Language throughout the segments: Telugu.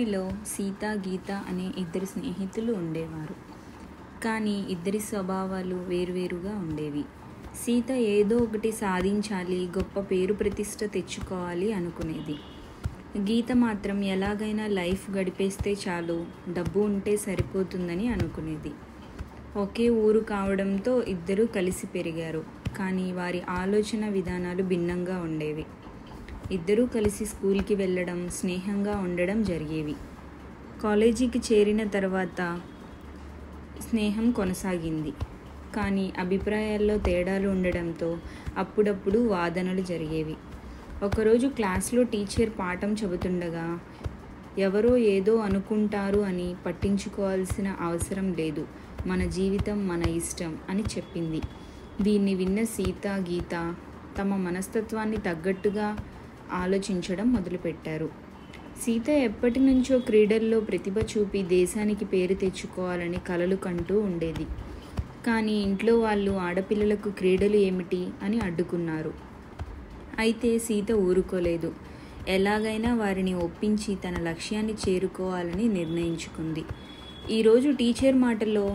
ఒకరిలో సీత, గీత అనే ఇద్దరు స్నేహితులు ఉండేవారు. కానీ ఇద్దరి స్వభావాలు వేరువేరుగా ఉండేవి. సీత ఏదో ఒకటి సాధించాలి, గొప్ప పేరు ప్రతిష్ట తెచ్చుకోవాలి అనుకునేది. గీత మాత్రం ఎలాగైనా లైఫ్ గడిపేస్తే చాలు, డబ్బు ఉంటే సరిపోతుందని అనుకునేది. ఒకే ఊరు కావడంతో ఇద్దరూ కలిసి పెరిగారు. కానీ వారి ఆలోచన విధానాలు భిన్నంగా ఉండేవి. ఇద్దరూ కలిసి స్కూల్కి వెళ్ళడం, స్నేహంగా ఉండడం జరిగేవి. కాలేజీకి చేరిన తర్వాత స్నేహం కొనసాగింది. కానీ అభిప్రాయాల్లో తేడాలు ఉండడంతో అప్పుడప్పుడు వాదనలు జరిగేవి. ఒకరోజు క్లాస్లో టీచర్ పాఠం చెబుతుండగా ఎవరో ఏదో అనుకుంటారు అని పట్టించుకోవాల్సిన అవసరం లేదు, మన జీవితం మన ఇష్టం అని చెప్పింది. దీన్ని విన్న సీత, గీత తమ మనస్తత్వాన్ని తగ్గట్టుగా ఆలోచించడం మొదలుపెట్టారు. సీత ఎప్పటి నుంచో క్రీడల్లో ప్రతిభ చూపి దేశానికి పేరు తెచ్చుకోవాలని కలలు కంటూ ఉండేది. కానీ ఇంట్లో వాళ్ళు ఆడపిల్లలకు క్రీడలు ఏమిటి అని అడ్డుకున్నారు. అయితే సీత ఊరుకోలేదు. ఎలాగైనా వారిని ఒప్పించి తన లక్ష్యాన్ని చేరుకోవాలని నిర్ణయించుకుంది. ఈరోజు టీచర్ మాటలో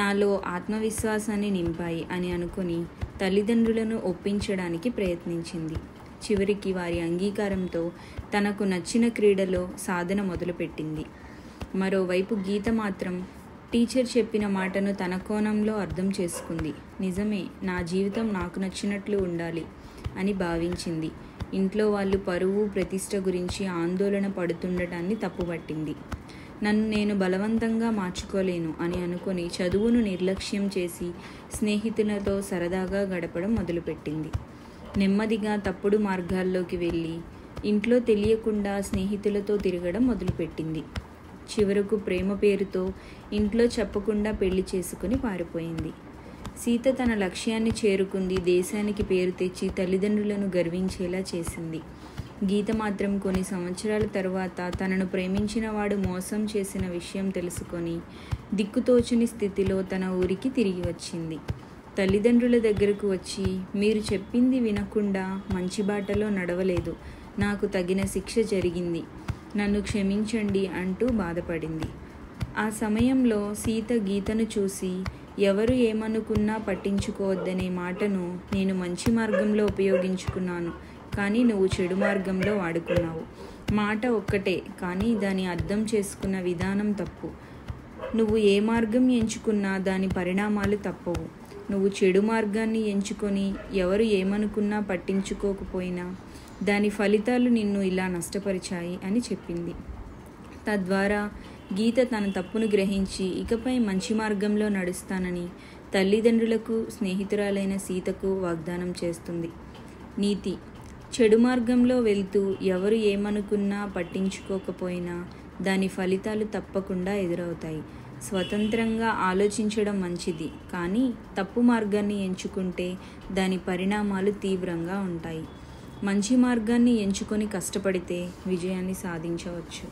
నాలో ఆత్మవిశ్వాసాన్ని నింపాయి అని అనుకుని తల్లిదండ్రులను ఒప్పించడానికి ప్రయత్నించింది. చివరికి వారి అంగీకారంతో తనకు నచ్చిన క్రీడలో సాధన మొదలుపెట్టింది. మరోవైపు గీత మాత్రం టీచర్ చెప్పిన మాటను తన కోణంలో అర్థం చేసుకుంది. నిజమే, నా జీవితం నాకు నచ్చినట్లు ఉండాలి అని భావించింది. ఇంట్లో వాళ్ళు పరువు, ప్రతిష్ట గురించి ఆందోళన పడుతుండటాన్ని తప్పుపట్టింది. నన్ను నేను బలవంతంగా మార్చుకోలేను అని అనుకుని చదువును నిర్లక్ష్యం చేసి స్నేహితులతో సరదాగా గడపడం మొదలుపెట్టింది. నెమ్మదిగా తప్పుడు మార్గాల్లోకి వెళ్ళి ఇంట్లో తెలియకుండా స్నేహితులతో తిరగడం మొదలుపెట్టింది. చివరకు ప్రేమ పేరుతో ఇంట్లో చెప్పకుండా పెళ్లి చేసుకుని పారిపోయింది. సీత తన లక్ష్యాన్ని చేరుకుంది, దేశానికి పేరు తెచ్చి తల్లిదండ్రులను గర్వించేలా చేసింది. గీత మాత్రం కొన్ని సంవత్సరాల తర్వాత తనను ప్రేమించిన వాడు మోసం చేసిన విషయం తెలుసుకొని దిక్కుతోచని స్థితిలో తన ఊరికి తిరిగి వచ్చింది. తల్లిదండ్రుల దగ్గరకు వచ్చి, మీరు చెప్పింది వినకుండా మంచి బాటలో నడవలేదు, నాకు తగిన శిక్ష జరిగింది, నన్ను క్షమించండి అంటూ బాధపడింది. ఆ సమయంలో సీత గీతను చూసి, ఎవరు ఏమనుకున్నా పట్టించుకోవద్దనే మాటను నేను మంచి మార్గంలో ఉపయోగించుకున్నాను, కానీ నువ్వు చెడు మార్గంలో వాడుకున్నావు. మాట ఒక్కటే, కానీ దాని అర్థం చేసుకున్న విధానం తప్పు. నువ్వు ఏ మార్గం ఎంచుకున్నా దాని పరిణామాలు తప్పవు. నువ్వు చెడు మార్గాన్ని ఎంచుకొని ఎవరు ఏమనుకున్నా పట్టించుకోకపోయినా దాని ఫలితాలు నిన్ను ఇలా నష్టపరిచాయి అని చెప్పింది. తద్వారా గీత తన తప్పును గ్రహించి ఇకపై మంచి మార్గంలో నడుస్తానని తల్లిదండ్రులకు, స్నేహితురాలైన సీతకు వాగ్దానం చేస్తుంది. నీతి: చెడు మార్గంలో వెళ్తూ ఎవరు ఏమనుకున్నా పట్టించుకోకపోయినా దాని ఫలితాలు తప్పకుండా ఎదురవుతాయి. స్వతంత్రంగా ఆలోచించడం మంచిది, కానీ తప్పు మార్గాన్ని ఎంచుకుంటే దాని పరిణామాలు తీవ్రంగా ఉంటాయి. మంచి మార్గాన్ని ఎంచుకొని కష్టపడితే విజయాన్ని సాధించవచ్చు.